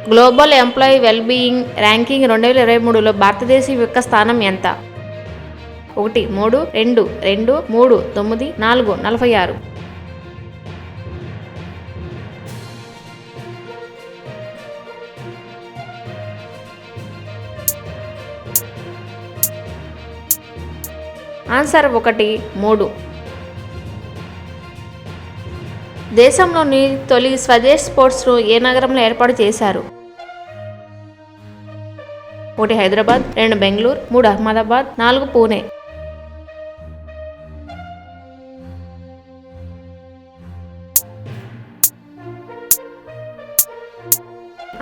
Global employee wellbeing ranking 2023లో భారతదేశం యొక్క స్థానం ఎంత? 1 3 2 2 3 9 4 46. ఆన్సర్ 1 3. దేశంలోని తొలి స్వదేశ్ స్పోర్ట్స్ను ఏ నగరంలో ఏర్పాటు చేశారు? 1 హైదరాబాద్, 2 బెంగళూరు, 3 అహ్మదాబాద్, 4 పూణే.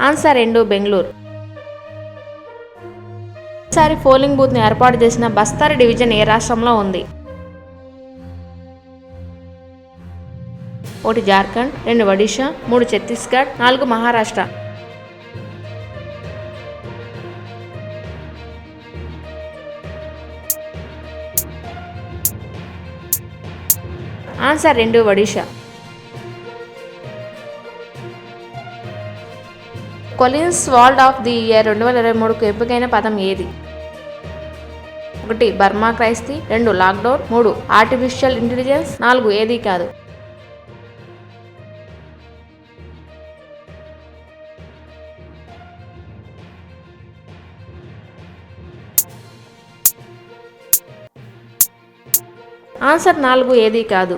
ఆన్సర్ 2 బెంగళూరు. ఈసారి పోలింగ్ బూత్ను ఏర్పాటు చేసిన బస్తర్ డివిజన్ ఏ రాష్ట్రంలో ఉంది? 1 Jharkhand, 2 Odisha, 3 Chhattisgarh, 4 Maharashtra. Answer 2 Odisha. Collins word of the year 2023కు ఎంపికైన పదం ఏది? 1 బర్మా క్రైస్తీ, 2 లాక్డౌన్, 3 ఆర్టిఫిషియల్ ఇంటెలిజెన్స్, 4 ఏది కాదు. ఆన్సర్ 4 ఏది కాదు.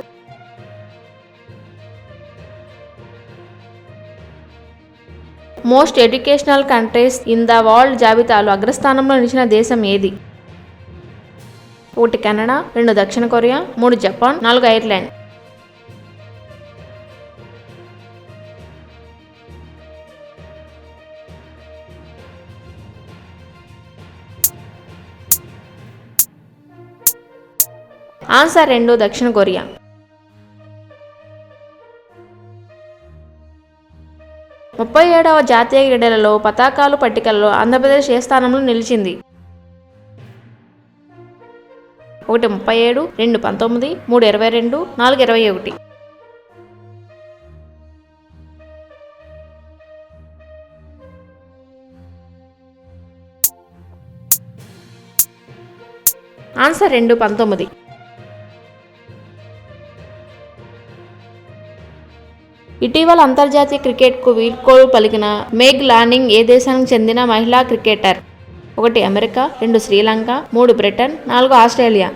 Most educational countries in the world జాబితాలో అగ్రస్థానంలో నిలిచిన దేశం ఏది? 1 కెనడా, 2 దక్షిణ కొరియా, 3 జపాన్, 4 ఐర్లాండ్. ఆన్సర్ 2 దక్షిణ కొరియా. ముప్పై 37వ జాతీయ క్రీడలలో పతాకాలు పట్టికలలో ఆంధ్రప్రదేశ్ ఏ స్థానంలో నిలిచింది? 1 37, 2 19, 3 22, 4 21. ఆన్సర్ 2 19. ఇటీవల అంతర్జాతీయ క్రికెట్కు వీడ్కోలు పలికిన మెగ్ లానింగ్ ఏ దేశానికి చెందిన మహిళా cricketer? 1 America, 2 Sri Lanka, 3 Britain, 4 Australia.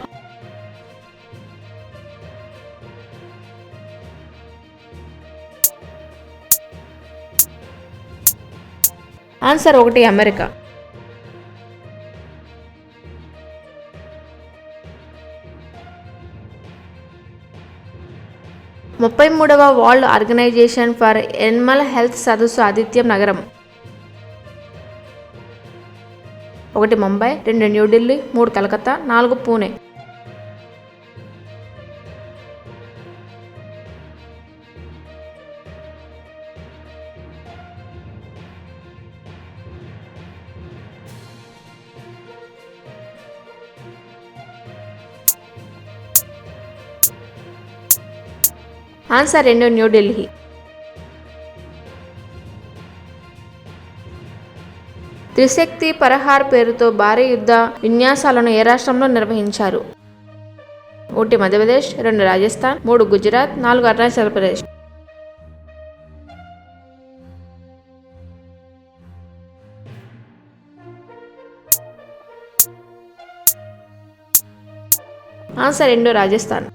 Answer 1 America. ముప్పై 33వ world organisation for animal health సదస్సు ఆతిథ్యం నగరం? 1 ముంబై, 2 న్యూఢిల్లీ, 3 కలకత్తా, 4 పూణే. ఆన్సర్ 2 న్యూఢిల్లీ. త్రిశక్తి పరహార్ పేరుతో భారీ యుద్ధ విన్యాసాలను ఏ రాష్ట్రంలో నిర్వహించారు? 1 మధ్యప్రదేశ్, 2 రాజస్థాన్, 3 గుజరాత్, 4 అరుణాచల్ ప్రదేశ్. ఆన్సర్ 2 రాజస్థాన్.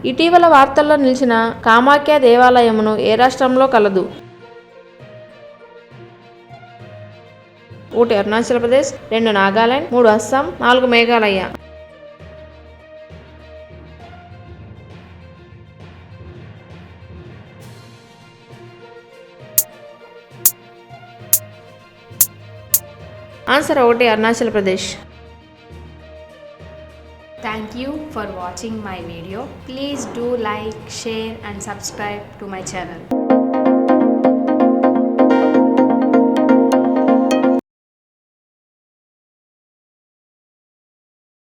ఇటీవల వార్తల్లో నిలిచిన కామాఖ్య దేవాలయమును ఏ రాష్ట్రంలో కలదు? 1 Arunachal Pradesh, 2 Nagaland, 3 Assam, 4 Meghalaya. Answer 1 Arunachal Pradesh. Thank you for watching my video. Please do like, share and subscribe to my channel.